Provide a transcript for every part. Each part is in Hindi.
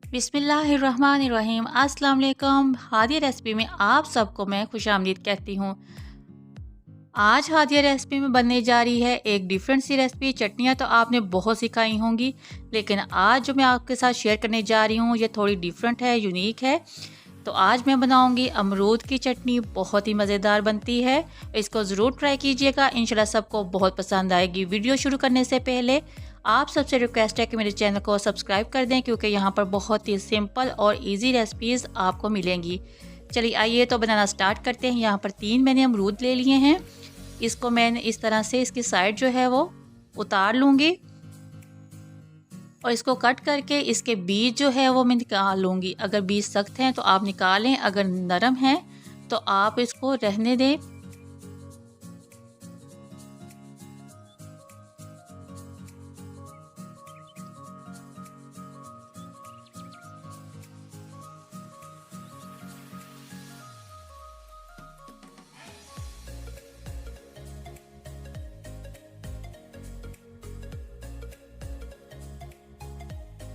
बिस्मिल्लाहिर्रहमानिर्रहीम। अस्सलाम वालेकुम। हादिया रेसिपी में आप सबको मैं खुशामदीद कहती हूँ। आज हादिया रेसिपी में बनने जा रही है एक डिफरेंट सी रेसिपी। चटनियाँ तो आपने बहुत सी खाई होंगी, लेकिन आज जो मैं आपके साथ शेयर करने जा रही हूँ ये थोड़ी डिफरेंट है, यूनिक है। तो आज मैं बनाऊंगी अमरूद की चटनी। बहुत ही मज़ेदार बनती है, इसको ज़रूर ट्राई कीजिएगा। इंशाल्लाह सबको बहुत पसंद आएगी। वीडियो शुरू करने से पहले आप सबसे रिक्वेस्ट है कि मेरे चैनल को सब्सक्राइब कर दें, क्योंकि यहाँ पर बहुत ही सिंपल और इजी रेसिपीज़ आपको मिलेंगी। चलिए आइए तो बनाना स्टार्ट करते हैं। यहाँ पर 3 मैंने अमरूद ले लिए हैं। इसको मैंने इस तरह से इसकी साइड जो है वो उतार लूँगी और इसको कट करके इसके बीज जो है वो मैं निकाल लूँगी। अगर बीज सख्त हैं तो आप निकालें, अगर नरम हैं तो आप इसको रहने दें।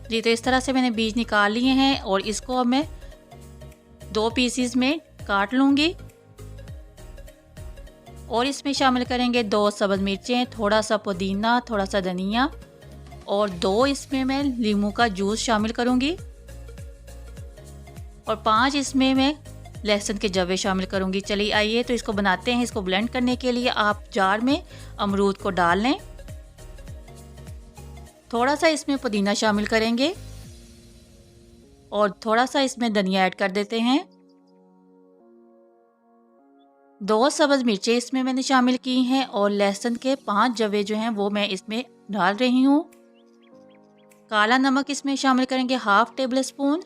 जी, तो इस तरह से मैंने बीज निकाल लिए हैं और इसको अब मैं 2 पीसीज में काट लूँगी और इसमें शामिल करेंगे 2 सब्ज़ मिर्चें, थोड़ा सा पुदीना, थोड़ा सा धनिया और 2 इसमें मैं नींबू का जूस शामिल करूँगी और 5 इसमें मैं लहसुन के जवे शामिल करूँगी। चलिए आइए तो इसको बनाते हैं। इसको ब्लेंड करने के लिए आप जार में अमरूद को डाल लें। थोड़ा सा इसमें पुदीना शामिल करेंगे और थोड़ा सा इसमें धनिया ऐड कर देते हैं। 2 सब्ज़ मिर्चें इसमें मैंने शामिल की हैं और लहसुन के 5 जवे जो हैं वो मैं इसमें डाल रही हूँ। काला नमक इसमें शामिल करेंगे 1/2 टेबल स्पून।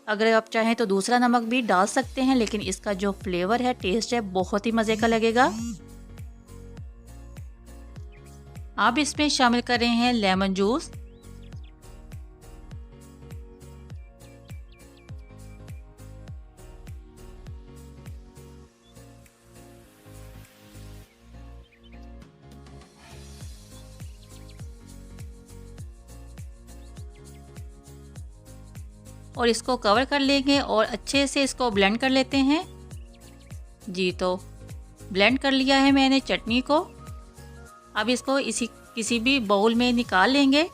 अगर आप चाहें तो दूसरा नमक भी डाल सकते हैं, लेकिन इसका जो फ्लेवर है, टेस्ट है, बहुत ही मज़े का लगेगा। आप इसमें शामिल कर रहे हैं लेमन जूस। और इसको कवर कर लेंगे और अच्छे से इसको ब्लेंड कर लेते हैं। जी, तो ब्लेंड कर लिया है मैंने चटनी को। अब इसको किसी भी बाउल में निकाल लेंगे।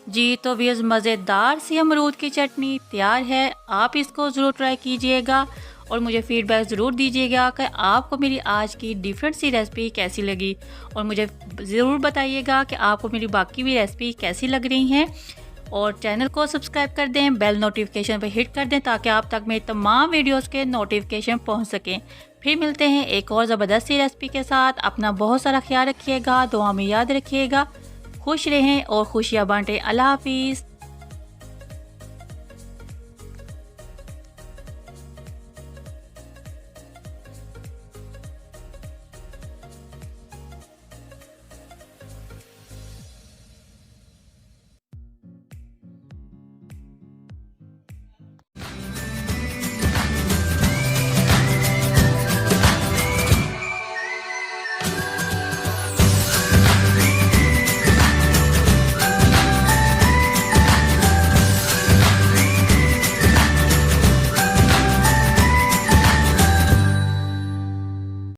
जी, तो व्यूअर्स मज़ेदार सी अमरूद की चटनी तैयार है। आप इसको ज़रूर ट्राई कीजिएगा और मुझे फीडबैक ज़रूर दीजिएगा कि आपको मेरी आज की डिफरेंट सी रेसिपी कैसी लगी, और मुझे ज़रूर बताइएगा कि आपको मेरी बाकी भी रेसिपी कैसी लग रही हैं। और चैनल को सब्सक्राइब कर दें, बेल नोटिफिकेशन पर हिट कर दें ताकि आप तक मेरी तमाम वीडियोज़ के नोटिफिकेशन पहुँच सकें। फिर मिलते हैं एक और ज़बरदस्त सी रेसिपी के साथ। अपना बहुत सारा ख्याल रखिएगा, दुआ में याद रखिएगा। खुश रहें और खुशियाँ बांटें। अल्लाह हाफिज़।